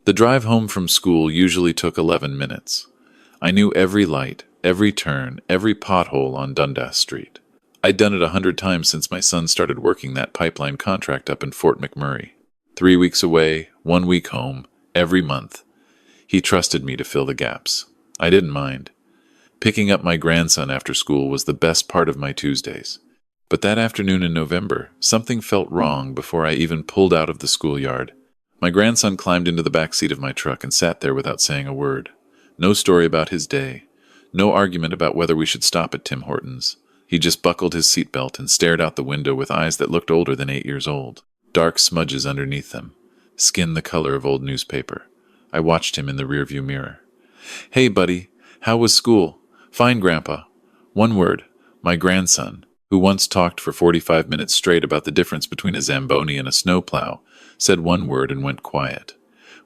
The drive home from school usually took 11 minutes. I knew every light, every turn, every pothole on Dundas Street. I'd done it 100 times since my son started working that pipeline contract up in Fort McMurray. 3 weeks away, 1 week home, every month. He trusted me to fill the gaps. I didn't mind. Picking up my grandson after school was the best part of my Tuesdays. But that afternoon in November, something felt wrong before I even pulled out of the schoolyard. My grandson climbed into the back seat of my truck and sat there without saying a word. No story about his day. No argument about whether we should stop at Tim Hortons. He just buckled his seatbelt and stared out the window with eyes that looked older than 8 years old. Dark smudges underneath them. Skin the color of old newspaper. I watched him in the rearview mirror. "Hey, buddy. How was school?" "Fine, Grandpa." One word. My grandson, who once talked for 45 minutes straight about the difference between a Zamboni and a snowplow, said one word and went quiet.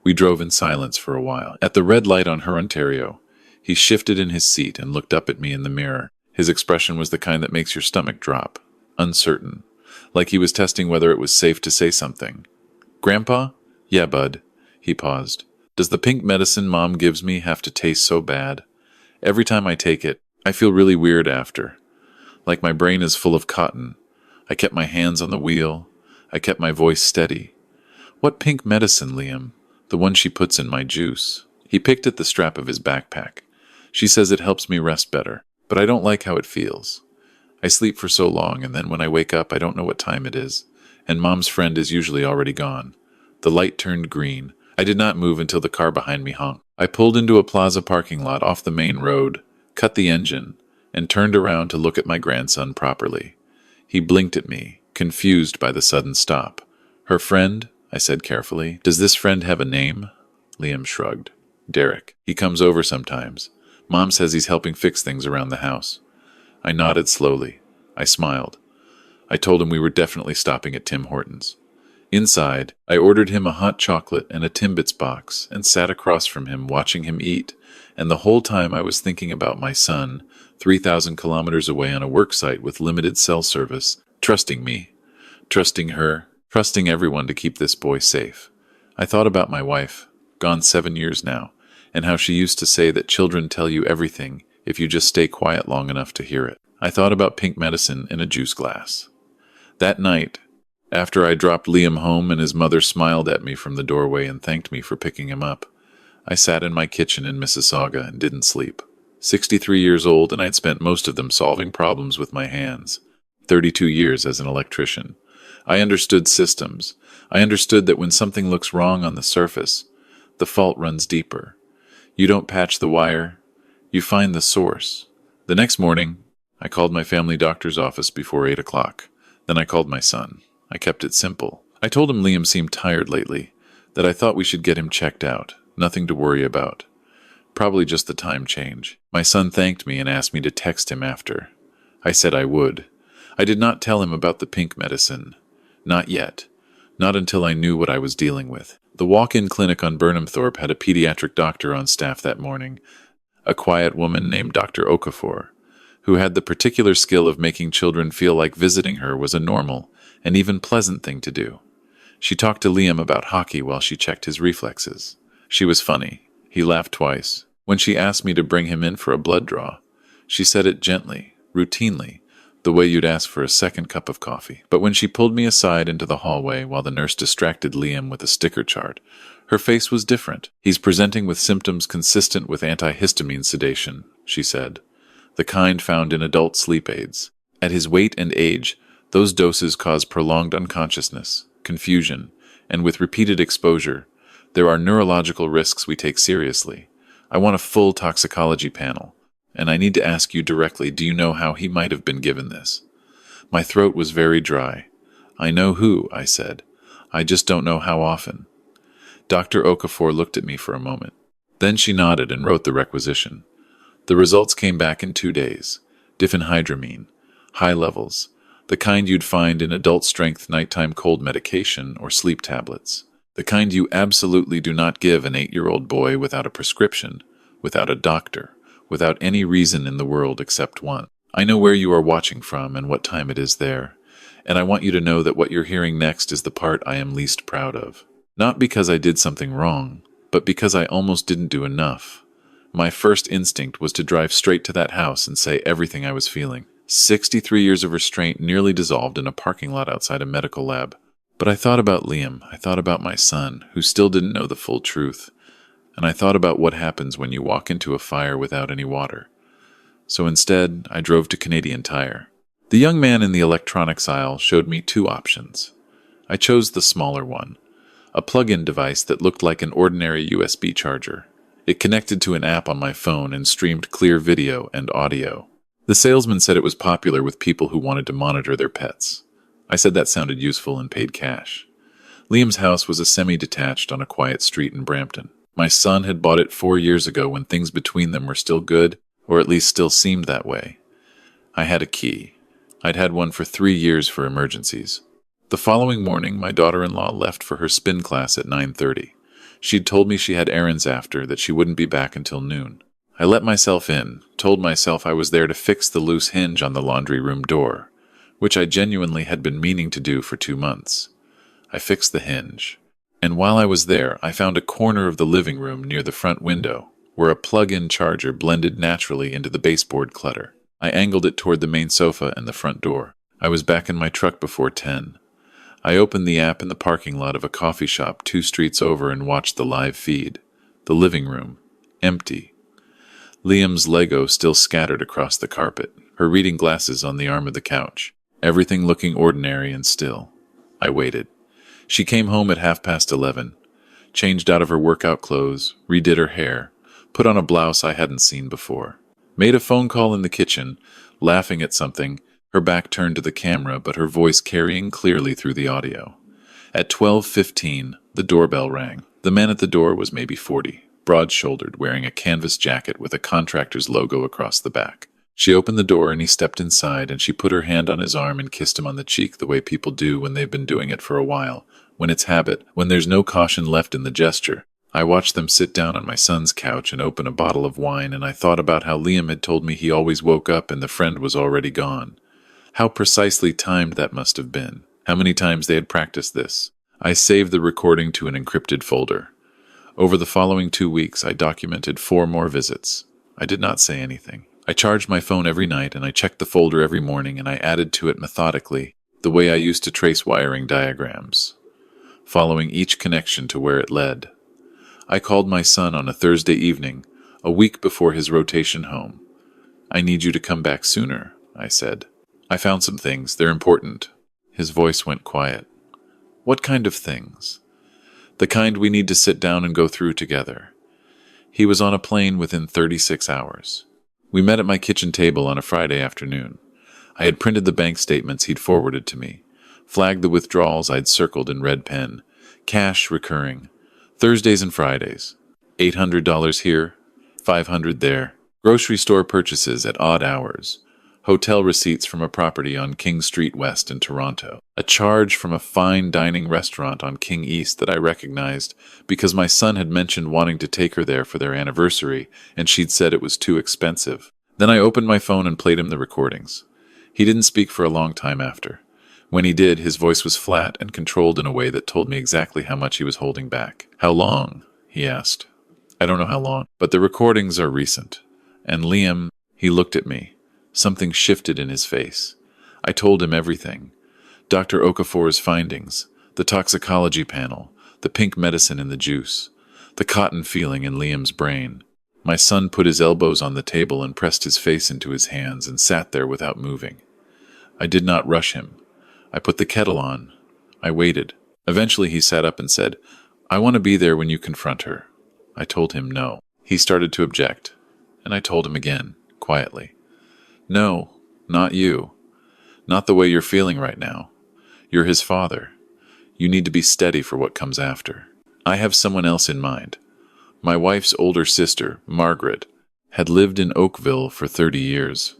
We drove in silence for a while. At the red light on her Ontario, he shifted in his seat and looked up at me in the mirror. His expression was the kind that makes your stomach drop. Uncertain. Like he was testing whether it was safe to say something. "Grandpa?" "Yeah, bud." He paused. "Does the pink medicine Mom gives me have to taste so bad? Every time I take it, I feel really weird after. Like my brain is full of cotton. I kept my hands on the wheel. I kept my voice steady. "What pink medicine, Liam?" "The one she puts in my juice." He picked at the strap of his backpack. "She says it helps me rest better, but I don't like how it feels. I sleep for so long, and then when I wake up, I don't know what time it is, and Mom's friend is usually already gone." The light turned green. I did not move until the car behind me honked. I pulled into a plaza parking lot off the main road, cut the engine, and turned around to look at my grandson properly. He blinked at me, confused by the sudden stop. "Her friend?" I said carefully. "Does this friend have a name?" Liam shrugged. "Derek. He comes over sometimes. Mom says he's helping fix things around the house." I nodded slowly. I smiled. I told him we were definitely stopping at Tim Hortons. Inside, I ordered him a hot chocolate and a Timbits box and sat across from him watching him eat, and the whole time I was thinking about my son, 3,000 kilometers away on a work site with limited cell service, trusting me, trusting her, trusting everyone to keep this boy safe. I thought about my wife, gone 7 years now, and how she used to say that children tell you everything if you just stay quiet long enough to hear it. I thought about pink medicine in a juice glass. That night, after I dropped Liam home and his mother smiled at me from the doorway and thanked me for picking him up, I sat in my kitchen in Mississauga and didn't sleep. 63 years old, and I'd spent most of them solving problems with my hands. 32 years as an electrician. I understood systems. I understood that when something looks wrong on the surface, the fault runs deeper. You don't patch the wire. You find the source. The next morning, I called my family doctor's office before 8 o'clock. Then I called my son. I kept it simple. I told him Liam seemed tired lately, that I thought we should get him checked out. Nothing to worry about. Probably just the time change. My son thanked me and asked me to text him after. I said I would. I did not tell him about the pink medicine. Not yet. Not until I knew what I was dealing with. The walk-in clinic on Burnhamthorpe had a pediatric doctor on staff that morning, a quiet woman named Dr. Okafor, who had the particular skill of making children feel like visiting her was a normal and even pleasant thing to do. She talked to Liam about hockey while she checked his reflexes. She was funny. He laughed twice. When she asked me to bring him in for a blood draw, she said it gently, routinely, the way you'd ask for a second cup of coffee. But when she pulled me aside into the hallway while the nurse distracted Liam with a sticker chart, her face was different. "He's presenting with symptoms consistent with antihistamine sedation," she said, "the kind found in adult sleep aids. At his weight and age, those doses cause prolonged unconsciousness, confusion, and with repeated exposure, there are neurological risks we take seriously. I want a full toxicology panel, and I need to ask you directly, do you know how he might have been given this?" My throat was very dry. "I know who," I said. "I just don't know how often." Dr. Okafor looked at me for a moment. Then she nodded and wrote the requisition. The results came back in 2 days. Diphenhydramine, high levels, the kind you'd find in adult-strength nighttime cold medication or sleep tablets. The kind you absolutely do not give an 8-year-old boy without a prescription, without a doctor, without any reason in the world except one. I know where you are watching from and what time it is there, and I want you to know that what you're hearing next is the part I am least proud of. Not because I did something wrong, but because I almost didn't do enough. My first instinct was to drive straight to that house and say everything I was feeling. 63 years of restraint nearly dissolved in a parking lot outside a medical lab. But I thought about Liam, I thought about my son, who still didn't know the full truth, and I thought about what happens when you walk into a fire without any water. So instead, I drove to Canadian Tire. The young man in the electronics aisle showed me two options. I chose the smaller one, a plug-in device that looked like an ordinary USB charger. It connected to an app on my phone and streamed clear video and audio. The salesman said it was popular with people who wanted to monitor their pets. I said that sounded useful and paid cash. Liam's house was a semi-detached on a quiet street in Brampton. My son had bought it 4 years ago when things between them were still good, or at least still seemed that way. I had a key. I'd had one for 3 years for emergencies. The following morning, my daughter-in-law left for her spin class at 9:30. She'd told me she had errands after, that she wouldn't be back until noon. I let myself in, told myself I was there to fix the loose hinge on the laundry room door, which I genuinely had been meaning to do for 2 months. I fixed the hinge, and while I was there, I found a corner of the living room near the front window, where a plug-in charger blended naturally into the baseboard clutter. I angled it toward the main sofa and the front door. I was back in my truck before 10. I opened the app in the parking lot of a coffee shop 2 streets over and watched the live feed. The living room, empty. Liam's Lego still scattered across the carpet, her reading glasses on the arm of the couch, everything looking ordinary and still. I waited. She came home at 11:30, changed out of her workout clothes, redid her hair, put on a blouse I hadn't seen before, made a phone call in the kitchen, laughing at something, her back turned to the camera but her voice carrying clearly through the audio. At 12:15, the doorbell rang. The man at the door was maybe 40, broad-shouldered, wearing a canvas jacket with a contractor's logo across the back. She opened the door and he stepped inside, and she put her hand on his arm and kissed him on the cheek the way people do when they've been doing it for a while, when it's habit, when there's no caution left in the gesture. I watched them sit down on my son's couch and open a bottle of wine, and I thought about how Liam had told me he always woke up and the friend was already gone. How precisely timed that must have been. How many times they had practiced this. I saved the recording to an encrypted folder. Over the following 2 weeks, I documented 4 more visits. I did not say anything. I charged my phone every night, and I checked the folder every morning, and I added to it methodically, the way I used to trace wiring diagrams, following each connection to where it led. I called my son on a Thursday evening, a week before his rotation home. "I need you to come back sooner," I said. "I found some things. They're important." His voice went quiet. "What kind of things?" "The kind we need to sit down and go through together." He was on a plane within 36 hours. We met at my kitchen table on a Friday afternoon. I had printed the bank statements he'd forwarded to me, flagged the withdrawals I'd circled in red pen, cash recurring, Thursdays and Fridays, $800 here, $500 there, grocery store purchases at odd hours, hotel receipts from a property on King Street West in Toronto, a charge from a fine dining restaurant on King East that I recognized because my son had mentioned wanting to take her there for their anniversary, and she'd said it was too expensive. Then I opened my phone and played him the recordings. He didn't speak for a long time after. When he did, his voice was flat and controlled in a way that told me exactly how much he was holding back. "How long?" he asked. "I don't know how long, but the recordings are recent." And Liam, he looked at me. Something shifted in his face. I told him everything. Dr. Okafor's findings, the toxicology panel, the pink medicine in the juice, the cotton feeling in Liam's brain. My son put his elbows on the table and pressed his face into his hands and sat there without moving. I did not rush him. I put the kettle on. I waited. Eventually he sat up and said, "I want to be there when you confront her." I told him no. He started to object, and I told him again, quietly. "No, not you. Not the way you're feeling right now. You're his father. You need to be steady for what comes after. I have someone else in mind." My wife's older sister, Margaret, had lived in Oakville for 30 years.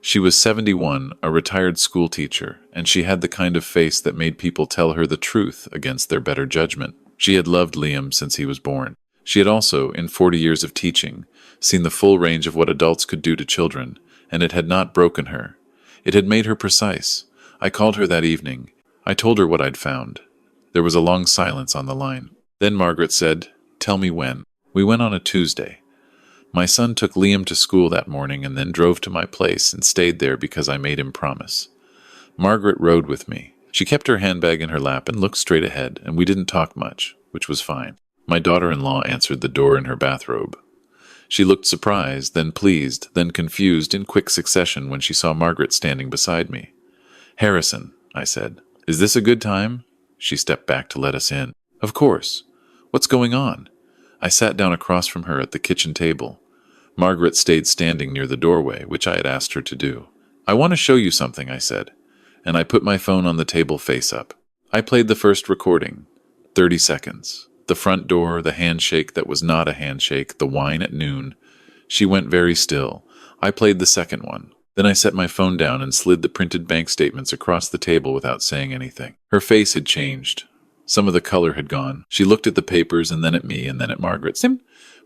She was 71, a retired schoolteacher, and she had the kind of face that made people tell her the truth against their better judgment. She had loved Liam since he was born. She had also, in 40 years of teaching, seen the full range of what adults could do to children, and it had not broken her. It had made her precise. I called her that evening. I told her what I'd found. There was a long silence on the line. Then Margaret said, Tell me when. We went on a Tuesday. My son took Liam to school that morning and then drove to my place and stayed there because I made him promise. Margaret rode with me. She kept her handbag in her lap and looked straight ahead, and we didn't talk much, which was fine. My daughter-in-law answered the door in her bathrobe. She looked surprised, then pleased, then confused in quick succession when she saw Margaret standing beside me. "Harrison," I said, "is this a good time?" She stepped back to let us in. "Of course. What's going on?" I sat down across from her at the kitchen table. Margaret stayed standing near the doorway, which I had asked her to do. "I want to show you something," I said, and I put my phone on the table face up. I played the first recording. 30 seconds. The front door, the handshake that was not a handshake, the wine at noon. She went very still. I played the second one. Then I set my phone down and slid the printed bank statements across the table without saying anything. Her face had changed. Some of the color had gone. She looked at the papers and then at me and then at Margaret.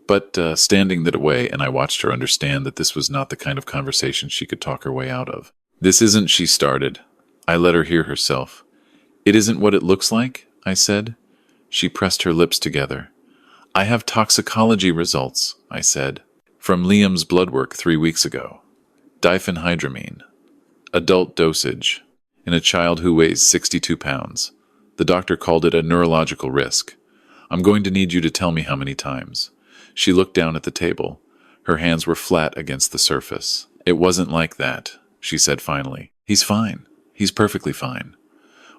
But standing that way, and I watched her understand that this was not the kind of conversation she could talk her way out of. "This isn't," she started. I let her hear herself. "It isn't what it looks like?" I said. She pressed her lips together. "I have toxicology results," I said, "from Liam's blood work 3 weeks ago. Diphenhydramine. Adult dosage. In a child who weighs 62 pounds. The doctor called it a neurological risk. I'm going to need you to tell me how many times." She looked down at the table. Her hands were flat against the surface. "It wasn't like that," she said finally. "He's fine. He's perfectly fine."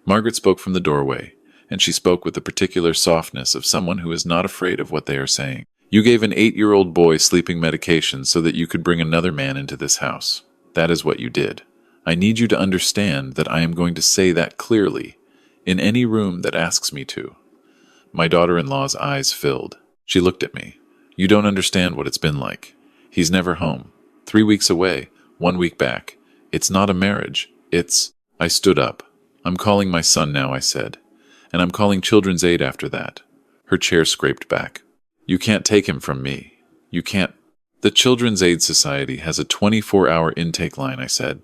Margaret spoke from the doorway, and she spoke with the particular softness of someone who is not afraid of what they are saying. "You gave an 8-year-old boy sleeping medication so that you could bring another man into this house. That is what you did. I need you to understand that I am going to say that clearly, in any room that asks me to." My daughter-in-law's eyes filled. She looked at me. "You don't understand what it's been like. He's never home. 3 weeks away, 1 week back. It's not a marriage. It's—" I stood up. "I'm calling my son now," I said. "And I'm calling Children's Aid after that." Her chair scraped back. "You can't take him from me. You can't—" "The Children's Aid Society has a 24-hour intake line," I said.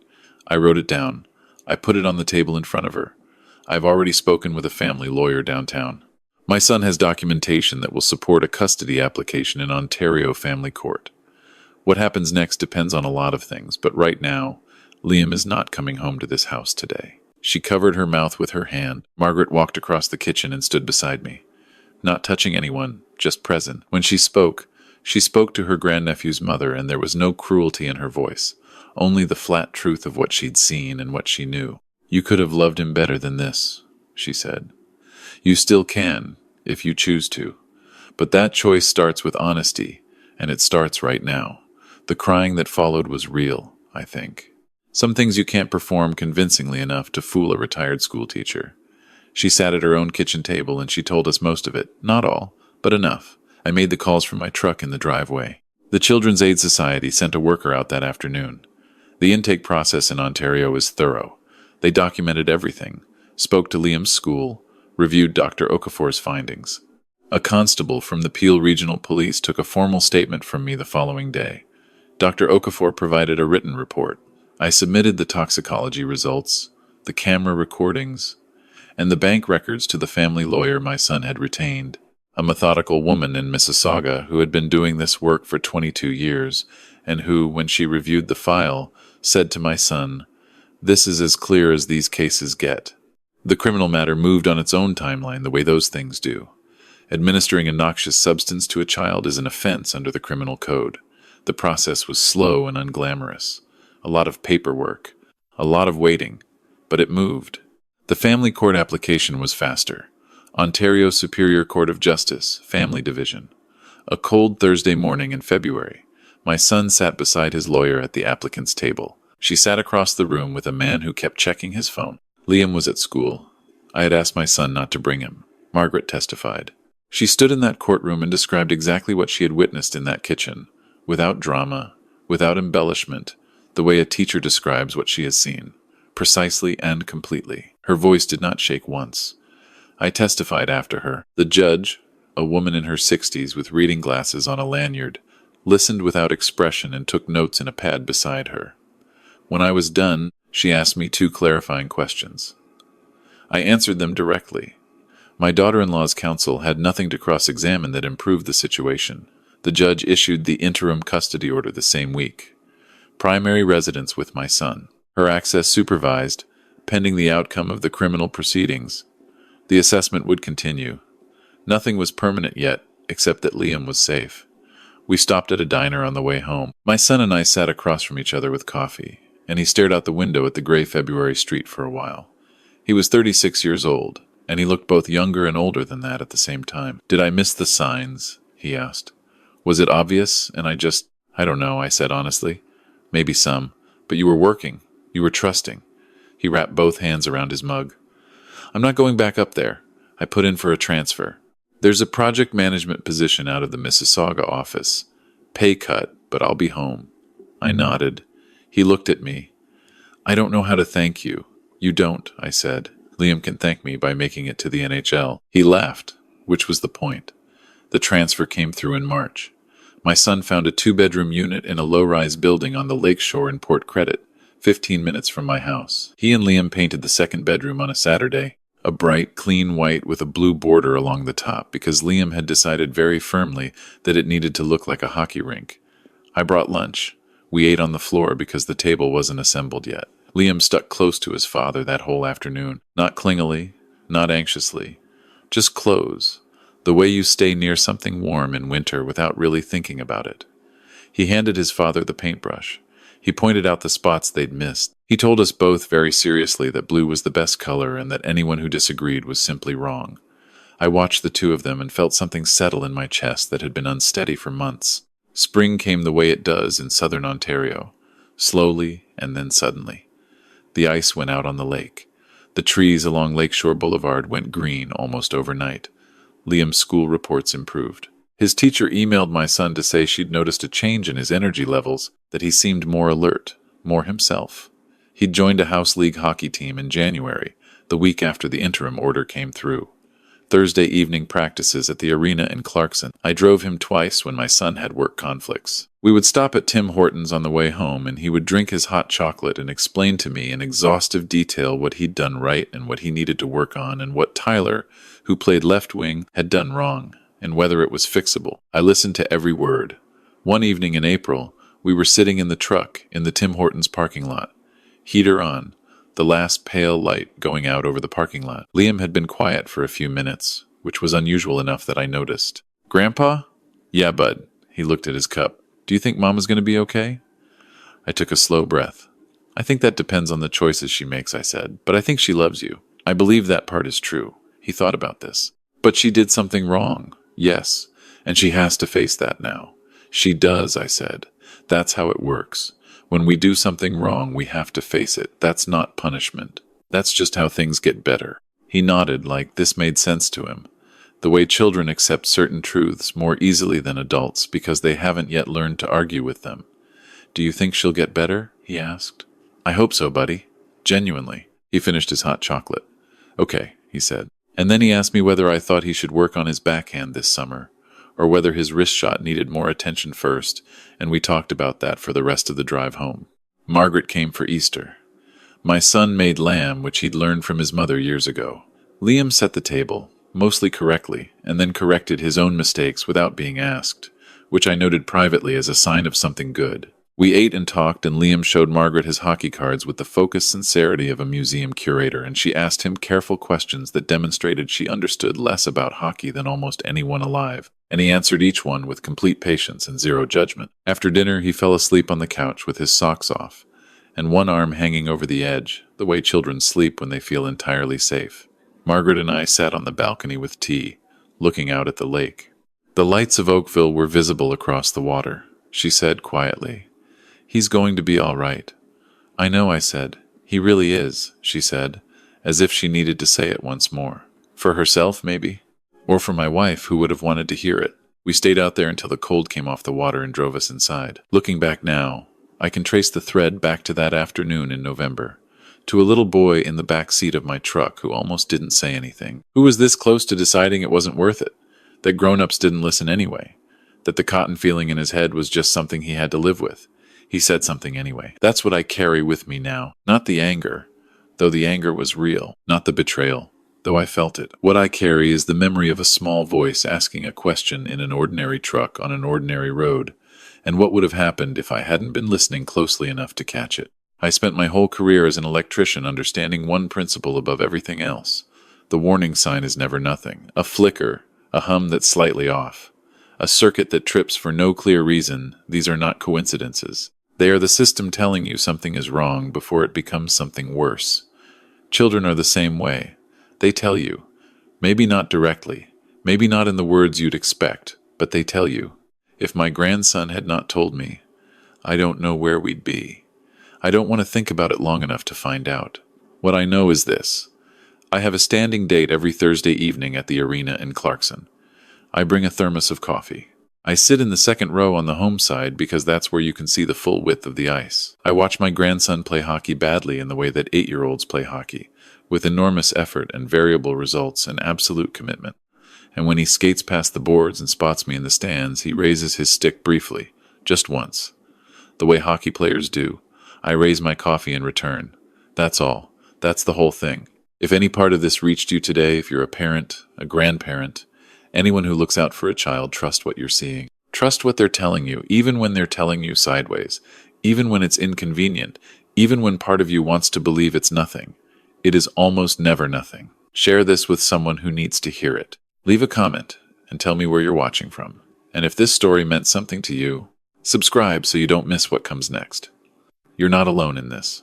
I wrote it down. I put it on the table in front of her. "I've already spoken with a family lawyer downtown. My son has documentation that will support a custody application in Ontario Family Court. What happens next depends on a lot of things, but right now, Liam is not coming home to this house today." She covered her mouth with her hand. Margaret walked across the kitchen and stood beside me. Not touching anyone, just present. When she spoke to her grandnephew's mother, and there was no cruelty in her voice, only the flat truth of what she'd seen and what she knew. "You could have loved him better than this," she said. "You still can, if you choose to. But that choice starts with honesty, and it starts right now. The crying that followed was real, I think. Some things you can't perform convincingly enough to fool a retired schoolteacher." She sat at her own kitchen table and she told us most of it. Not all, but enough. I made the calls from my truck in the driveway. The Children's Aid Society sent a worker out that afternoon. The intake process in Ontario is thorough. They documented everything, spoke to Liam's school, reviewed Dr. Okafor's findings. A constable from the Peel Regional Police took a formal statement from me the following day. Dr. Okafor provided a written report. I submitted the toxicology results, the camera recordings, and the bank records to the family lawyer my son had retained, a methodical woman in Mississauga who had been doing this work for 22 years, and who, when she reviewed the file, said to my son, "This is as clear as these cases get." The criminal matter moved on its own timeline the way those things do. Administering a noxious substance to a child is an offense under the criminal code. The process was slow and unglamorous. A lot of paperwork, a lot of waiting, but it moved. The family court application was faster. Ontario Superior Court of Justice, Family Division. A cold Thursday morning in February. My son sat beside his lawyer at the applicant's table. She sat across the room with a man who kept checking his phone. Liam was at school. I had asked my son not to bring him. Margaret testified. She stood in that courtroom and described exactly what she had witnessed in that kitchen, without drama, without embellishment, the way a teacher describes what she has seen, precisely and completely. Her voice did not shake once. I testified after her. The judge, a woman in her 60s with reading glasses on a lanyard, listened without expression and took notes in a pad beside her. When I was done, she asked me 2 clarifying questions. I answered them directly. My daughter-in-law's counsel had nothing to cross-examine that improved the situation. The judge issued the interim custody order the same week. Primary residence with my son. Her access supervised, pending the outcome of the criminal proceedings. The assessment would continue. Nothing was permanent yet, except that Liam was safe. We stopped at a diner on the way home. My son and I sat across from each other with coffee, and he stared out the window at the gray February street for a while. He was 36 years old, and he looked both younger and older than that at the same time. "Did I miss the signs?" he asked. "Was it obvious, and I don't know," I said honestly. "Maybe some, but you were working. You were trusting." He wrapped both hands around his mug. "I'm not going back up there. I put in for a transfer. There's a project management position out of the Mississauga office. Pay cut, but I'll be home." I nodded. He looked at me. "I don't know how to thank you." "You don't," I said. "Liam can thank me by making it to the NHL." He laughed, which was the point. The transfer came through in March. My son found a 2-bedroom unit in a low-rise building on the lakeshore in Port Credit, 15 minutes from my house. He and Liam painted the second bedroom on a Saturday, a bright, clean white with a blue border along the top, because Liam had decided very firmly that it needed to look like a hockey rink. I brought lunch. We ate on the floor because the table wasn't assembled yet. Liam stuck close to his father that whole afternoon, not clingily, not anxiously, just close, the way you stay near something warm in winter without really thinking about it. He handed his father the paintbrush. He pointed out the spots they'd missed. He told us both very seriously that blue was the best color and that anyone who disagreed was simply wrong. I watched the two of them and felt something settle in my chest that had been unsteady for months. Spring came the way it does in southern Ontario, slowly and then suddenly. The ice went out on the lake. The trees along Lakeshore Boulevard went green almost overnight. Liam's school reports improved. His teacher emailed my son to say she'd noticed a change in his energy levels, that he seemed more alert, more himself. He'd joined a house league hockey team in January, the week after the interim order came through. Thursday evening practices at the arena in Clarkson. I drove him twice when my son had work conflicts. We would stop at Tim Hortons on the way home, and he would drink his hot chocolate and explain to me in exhaustive detail what he'd done right and what he needed to work on, and what Tyler, who played left wing, had done wrong, and whether it was fixable. I listened to every word. One evening in April, we were sitting in the truck in the Tim Hortons parking lot. Heater on, the last pale light going out over the parking lot. Liam had been quiet for a few minutes, which was unusual enough that I noticed. "Grandpa?" "Yeah, bud." He looked at his cup. "Do you think Mama's going to be okay?" I took a slow breath. "I think that depends on the choices she makes," I said. "But I think she loves you." I believe that part is true. He thought about this. "But she did something wrong." "Yes, and she has to face that now." "She does," I said. "That's how it works. When we do something wrong, we have to face it. That's not punishment. That's just how things get better." He nodded like this made sense to him. The way children accept certain truths more easily than adults because they haven't yet learned to argue with them. "Do you think she'll get better?" he asked. "I hope so, buddy. Genuinely." He finished his hot chocolate. "Okay," he said. And then he asked me whether I thought he should work on his backhand this summer, or whether his wrist shot needed more attention first, and we talked about that for the rest of the drive home. Margaret came for Easter. My son made lamb, which he'd learned from his mother years ago. Liam set the table, mostly correctly, and then corrected his own mistakes without being asked, which I noted privately as a sign of something good. We ate and talked, and Liam showed Margaret his hockey cards with the focused sincerity of a museum curator, and she asked him careful questions that demonstrated she understood less about hockey than almost anyone alive, and he answered each one with complete patience and zero judgment. After dinner, he fell asleep on the couch with his socks off, and one arm hanging over the edge, the way children sleep when they feel entirely safe. Margaret and I sat on the balcony with tea, looking out at the lake. The lights of Oakville were visible across the water. She said quietly, "He's going to be all right." "I know," I said. "He really is," she said, as if she needed to say it once more. For herself, maybe? Or for my wife, who would have wanted to hear it. We stayed out there until the cold came off the water and drove us inside. Looking back now, I can trace the thread back to that afternoon in November, to a little boy in the back seat of my truck who almost didn't say anything, who was this close to deciding it wasn't worth it, that grown-ups didn't listen anyway, that the cotton feeling in his head was just something he had to live with. He said something anyway. That's what I carry with me now. Not the anger, though the anger was real. Not the betrayal, though I felt it. What I carry is the memory of a small voice asking a question in an ordinary truck on an ordinary road, and what would have happened if I hadn't been listening closely enough to catch it. I spent my whole career as an electrician understanding one principle above everything else. The warning sign is never nothing. A flicker, a hum that's slightly off, a circuit that trips for no clear reason. These are not coincidences. They are the system telling you something is wrong before it becomes something worse. Children are the same way. They tell you. Maybe not directly, maybe not in the words you'd expect, but they tell you. If my grandson had not told me, I don't know where we'd be. I don't want to think about it long enough to find out. What I know is this. I have a standing date every Thursday evening at the arena in Clarkson. I bring a thermos of coffee. I sit in the second row on the home side because that's where you can see the full width of the ice. I watch my grandson play hockey badly in the way that 8-year-olds play hockey, with enormous effort and variable results and absolute commitment. And when he skates past the boards and spots me in the stands, he raises his stick briefly, just once. The way hockey players do. I raise my coffee in return. That's all. That's the whole thing. If any part of this reached you today, if you're a parent, a grandparent, anyone who looks out for a child, trust what you're seeing. Trust what they're telling you, even when they're telling you sideways, even when it's inconvenient, even when part of you wants to believe it's nothing. It is almost never nothing. Share this with someone who needs to hear it. Leave a comment and tell me where you're watching from. And if this story meant something to you, subscribe so you don't miss what comes next. You're not alone in this.